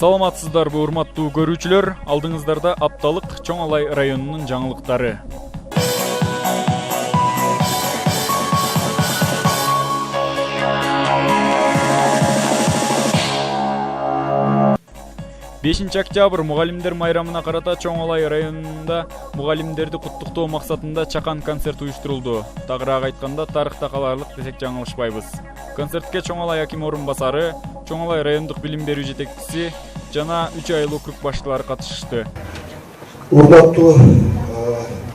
Саламатсыздарбы урматтуу көрүүчүлөр, алдыңыздарда апталык Чоң Алай районунун жаңылыктары. 5 октябрь мугалимдер майрамына карата Чоң Алай районунда мугалимдерди куттуктоо максатында чакан концерт уюштурулду. Тагыраак айтканда, тарыхта каларлык десек жаңылышпайбыз. Концертке Чоң Алай аким орун басары, Чоң Алай райондук билим берүү жетекчиси жана 3 айлуу округ башчылары катышты. Урматтуу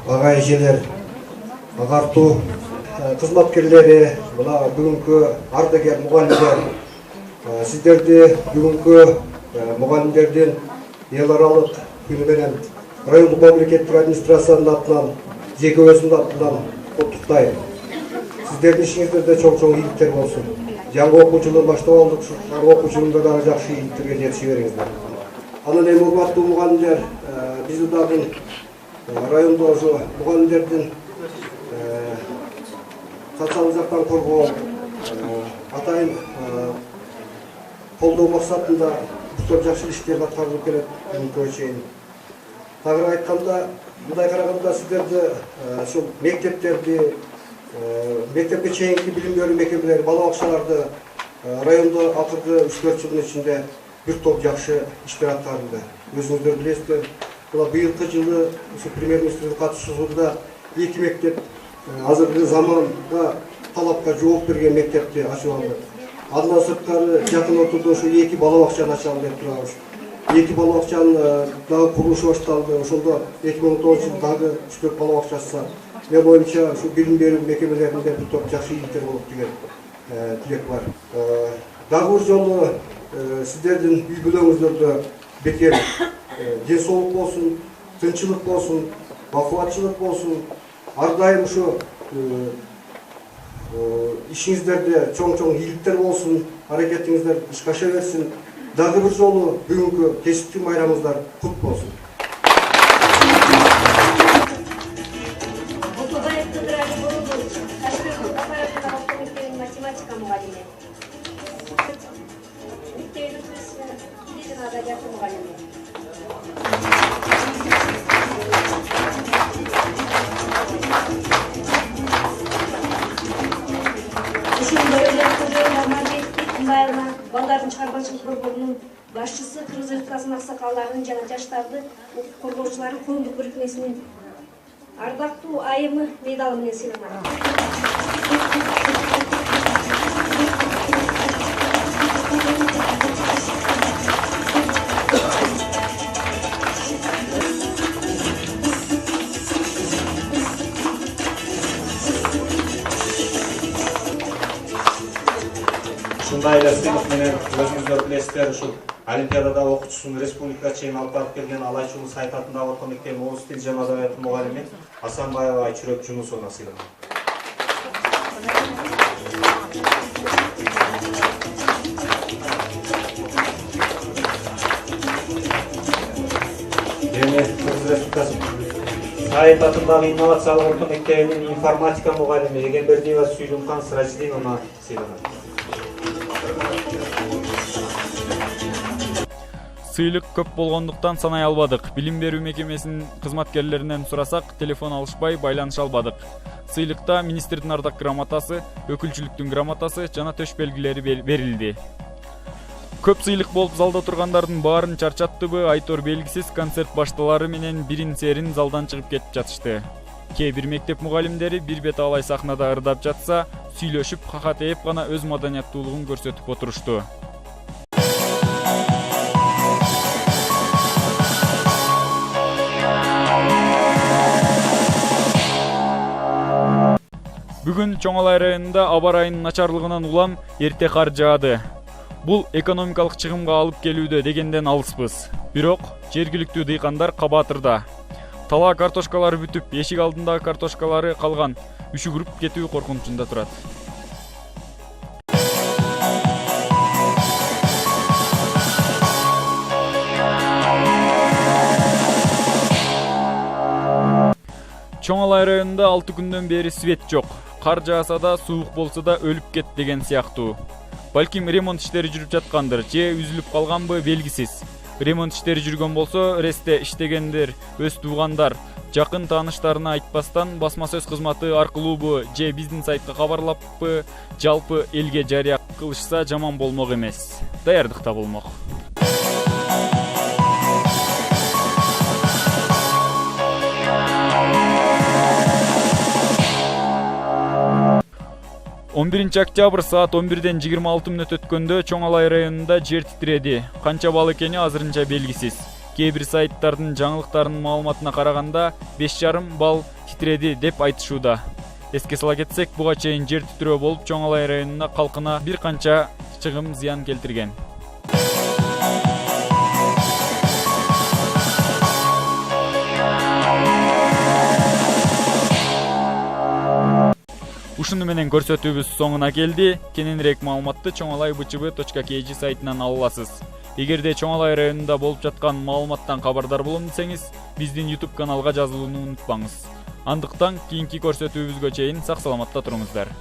ага эжелер, агартуу кызматкерлери, мына бүгүнкү ардагер мугалимдер, сиздерди бүгүнкү мугалимдердин эл аралык күнү менен райондук мамлекеттик администрациянын атынан, жеке өзүмдүн атынан куттуктайм. Сиздердин ишиңиздерде чоң ийгиликтер болсун. Жаңы окуу жылын баштап алдык, жаңы окуу жылында дагы жакшы ийгиликтерге жетише бериңиздер. Анан эми урматтуу мугалимдер, биз дагы райондо ошо мугалимдердин социалдык жактан коргоо, атайын колдоо максатында көп жакшы иштер аткарылып келет бүгүнкүгө чейин. Тагыраак айтканда, мындай караганда сиздерди ушул мектептерди, мектепке чейинки билим берүү мекемелери, бала бакчаларды райондо акыркы 3-4 жылдын ичинде бир топ жакшы иштер аткарылды. Өзүңүздөр билесиздер, мына быйылкы жылы ушу премьер-министрдин катышуусунда 2 мектеп азыркы заманга талапка жооп берген мектепти ачып алды. Андан сырткары жакын отурда ошо 2 бала бакчаны ачалы деп турабыз. 2 бала бакчанын дагы курулушу башталды. Ошондо 2019 жылы дагы 3-4 бала бакча ачса, мен боюнча ушу билим берүү мекемелеринде бир топ жакшы ийгиликтер болот деген тилек бар. Дагы бир жолу сиздердин үй бүлөңүздөрдө бекер ден соолук болсун, тынччылык болсун, бакубатчылык болсун, ар дайым ушу ишиңиздерде чоң ийгиликтер болсун, аракетиңиздер ишке аша берсин. Дагы бир жолу бүгүнкү кечки майрамыңыздар кут болсун. Математика мугалими. Балдардын чарбачылык борборунун башчысы, Кыргыз Республикасынын аксакалларынын жана жаштарды коргоочулары коомдук бирикмесинин ардактуу айымы медалы менен сыйланат. Ушундай эле сыйлык менен өзүңүздөр билесиздер, ушул Олимпиадада окуучусун республикага чейин алып барып келген Алай Чулус айтатындагы орто мектебинин Оңуз тил жана адабияты мугалими Асанбаева Айчүрөк Жунусовна сыйланат. Эми Кыргыз Республикасы Сайыт атындагы инновациялык орто мектебинин информатика мугалими Эгембердиева Сүйүнкан Сыражидиновна сыйланат. Сыйлык көп болгондуктан санай албадык. Билим берүү мекемесинин кызматкерлеринен сурасак, телефон алышпай байланыша албадык. Сыйлыкта министрдин ардак грамотасы, өкүлчүлүктүн грамотасы жана төш белгилери берилди. Көп сыйлык болуп залда тургандардын баарын чарчаттыбы, айтор белгисиз, концерт башталары менен бирин-серин залдан чыгып кетип жатышты. Кээ бир мектеп мугалимдери бир бет алай сахнада ырдап жатса, сүйлөшүп, кахатээп гана өз маданияттуулугун көрсөтүп отурушту. Бүгүн Чоң Алай районунда аба ырайынын начарлыгынан улам эрте кар жаады. Бул экономикалык чыгымга алып келүүдө дегенден алыспыз. Бирок жергиликтүү дыйкандар кабатырда. Тала картошкалары бүтүп, эшик алдындагы картошкалары калган, үшүгүрүп кетүү коркунучунда турат. Чоң Алай районунда 6 күндөн бери свет жок. Кар жааса да, суук болсо да өлүп кет деген сыяктуу. Балким ремонт иштери жүрүп жаткандыр, же үзүлүп калганбы белгисиз. Ремонт иштери жүргөн болсо, РЭСте иштегендер өз туугандар, жакын тааныштарына айтпастан басма сөз кызматы аркылуубу же биздин сайтка кабарлаппы, жалпы элге жарыя кылышса жаман болмок эмес. Даярдыкта болмок. Октябрь саат 11-ден 26 мүнөт өткөндө Чоң Алай районунда жер титиреди. Канча балл экени азырынча белгисиз. Кээ бир сайттардын жаңылыктарынын маалыматына караганда 5,5 балл титиреди деп айтышууда. Эске сала кетсек, буга чейин жер титирөө болуп Чоң Алай районуна калкына бир канча чыгым зыян келтирген. Ушуну менен көрсөтүүбүз соңуна келди. Кененирээк маалыматты чоңалай.bчб.kg сайтынан ала аласыз. Эгерде Чоң Алай районунда болуп жаткан маалыматтан кабардар болом десеңиз, биздин YouTube каналга жазылууну унутпаңыз. Андыктан кийинки көрсөтүүбүзгө чейин сак саламатта туруңуздар.